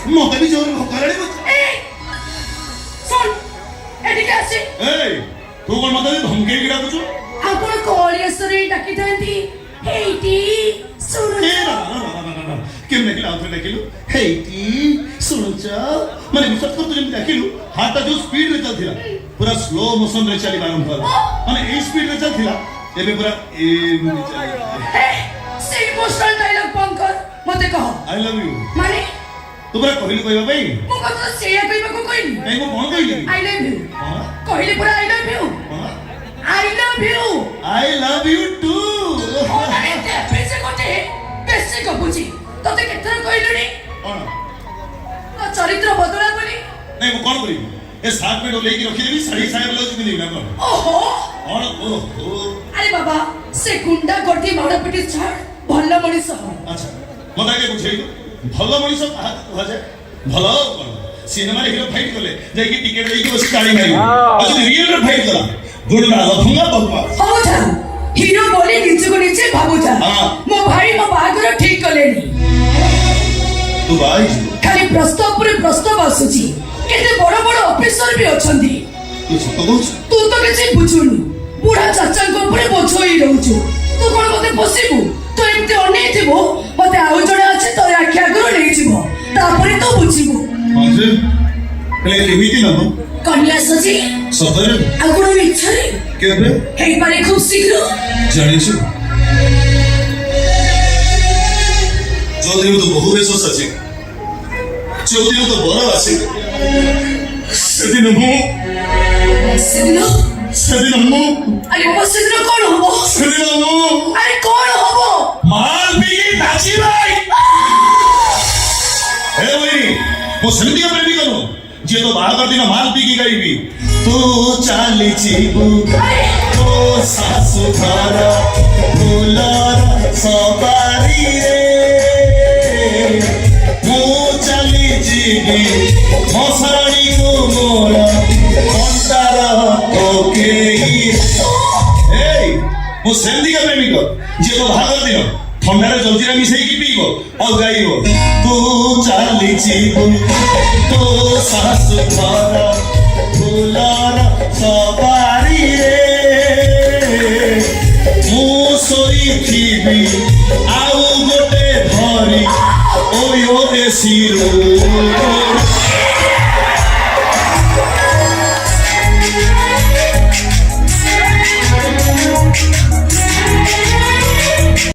মতে বি জোর ভোকারে শুন এদিকে আসি তু কোন মতে ধমকে গিড়া বুঝু আপন কলেশ্বরে ডাকি থান্তি হেইটি শুনুছ কেম দেখিলা আউথরে দেখিলু হেইটি শুনুছ মানে বিশ্বাস করতে যেমন দেখিলু হাতটা যে স্পিড রে চলছিলা পুরা স্লো মোশন রে চালি বারণ হল মানে এই স্পিড রে চলছিলা এবে পুরা এমনি চালি সেই ইমোশনাল ডায়লগ বন্ধ কর মতে কহ আই লাভ ইউ মানে তু পুরা কহিলু কইবা ভাই মু কথা সেইয়া কইବାକୁ কইনি এই মু কোন কইলি আই লাভ ইউ কহিলি পুরা I love you I love you I love you too ওরে তে পেছে কোটে পেছে কবুজি তোতে কেতර কইলুনি তো চরিত্র বদলা বলি নাই মু কোন করিবি এ সাত পেটো লেকি রখি দেবি শাড়ি সাহেব ব্লাউজ পিন্ধি না কোন ওহো কোন ওহো আরে বাবা সে গুন্ডা গর্দি মাড় পিটি ছাড় ভাল মଣିଷ আচ্ছা মতে আগে বুঝাইলু ভাল মଣିଷ কাହା କୁହାଯାଏ ଭଲ କଣ ସିନେମାରେ ହିରୋ ଫାଇଟ୍ କଲେ ଯାଇକି ଟିକେଟ ଦେଇକି ବସି ଗାଳି ମାରିବ ଆଉ ଯଦି ରିଏଲରେ ଫାଇଟ୍ କଲା ଗୁଣ୍ଡା ଲଫଙ୍ଗା ବଦମାସ ହଉ ଥାଉ ହିରୋ ବୋଲି ନିଜକୁ ନିଜେ ଭାବୁଥା ମୋ ଭାଇ ମୋ ବାହାଘର ଠିକ କଲେଣି ତୁ ଭାଇ ଖାଲି ପ୍ରସ୍ତାବ ଉପରେ ପ୍ରସ୍ତାବ ଆସୁଛି କେତେ ବଡ ବଡ ଅଫିସର ବି ଅଛନ୍ତି ତୁ ସତ କହୁଛୁ ତୁ ତ କିଛି ବୁଝୁନୁ ବୁଢା ଚାଚାଙ୍କ ଉପରେ ବୋଝ ହେଇ ରହୁଛୁ ତୁ କଣ ମତେ ପୋଷିବୁ ତୁ ଏମିତି ଅନେଇଥିବୁ ମତେ ଆଉ ଜଣେ ଅଛି ତୋ ଆଖି ଆଗରୁ ନେଇଯିବ ତାପରେ ତୁ ବୁଝିବୁ ହଁ ଯେ ହେଲେ ଏମିତି ନବ କନ୍ୟା ସଜି ସତରେ ଆଉ କଣ ଇଚ୍ଛାରେ କେବେ ହେଇପାରେ ଖୁବ ଶୀଘ୍ର ଜାଣିଛୁ ଯୋଉଦିନ ତ ବହୁ ବେଶ ସାଜି ଯୋଉଦିନ ତ ବର ଆସେ ସେଦିନ ମୁଁ ଆରେ ବାବା ସେଦିନ କଣ ହବ ଆରେ କଣ ହବ ମାଲ ପିକି ନାଚି ଭାଇ ହେ ବଇନି ମୁଁ ସେମିତିକା ପ୍ରେମିକ ନୁହଁ ଯିଏ ତ ବାହାଘର ଦିନ ମାଲ ପିକି ଗାଇବି ତୁ ଚାଲିଯିବୁ ତୋ ଶାଶୁ ଘର ଫୁଲର ସବାରିରେ ମୁଁ ଚାଲିଯିବି ମଶାଣିକୁ ମୋର କଣ୍ଟାର ମୁଁ ସେମିତିକା ପ୍ରେମିକ ଯିଏ ତ ବାହାଘର ଦିନ ଥଣ୍ଡାରେ ଜଲଜିରା ମିଶେଇକି ପିଇବ ଆଉ ଗାଇବ ତୁ ଚାଲିଯିବୁ ତୋ ଶାଶୁ ଘର ଫୁଲର ସବାରିରେ ମୁଁ ଶୋଇଥିବି ଆଉ ଗୋଟେ ଧରି ଓୟୋ ଏସିରୁ